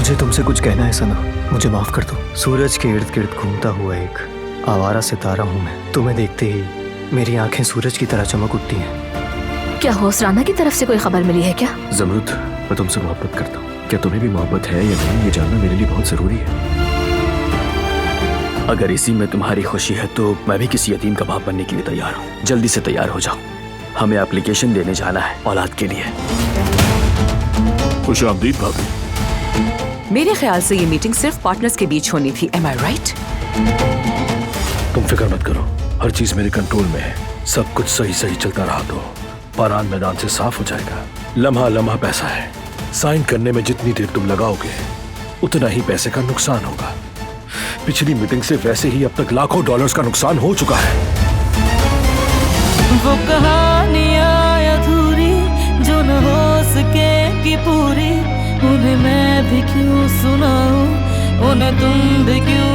मुझे तुमसे कुछ कहना है सना, मुझे माफ कर दो। सूरज के इर्द गिर्द घूमता हुआ एक आवारा सितारा हूँ मैं। तुम्हें देखते ही मेरी आंखें सूरज की तरह चमक उठती हैं। क्या होसराना की तरफ से कोई खबर मिली है क्या? जमरुद, मैं तुमसे मोहब्बत करता हूँ। क्या तुम्हें भी मोहब्बत है या नहीं, ये जानना मेरे लिए बहुत जरूरी है। अगर इसी में तुम्हारी खुशी है तो मैं भी किसी यतीम का बाप बनने के लिए तैयार हूँ। जल्दी से तैयार हो जाओ, हमें एप्लीकेशन देने जाना है औलाद के लिए। खुशामदीद भाभी। मेरे ख्याल से ये मीटिंग सिर्फ पार्टनर्स के बीच होनी थी। एम आई राइट? तुम फिक्र मत करो, हर चीज मेरे कंट्रोल में है। सब कुछ सही सही चलता रहा तो पारान मैदान से साफ हो जाएगा। लम्हा लम्हा पैसा है, साइन करने में जितनी देर तुम लगाओगे उतना ही पैसे का नुकसान होगा। पिछली मीटिंग से वैसे ही अब तक लाखों डॉलर्स का नुकसान हो चुका है। वो कहानियां अधूरी जो न हो सके कि पूरी, उन्हें मैं भी क्यों सुनाऊं, उन्हें तुम भी क्यों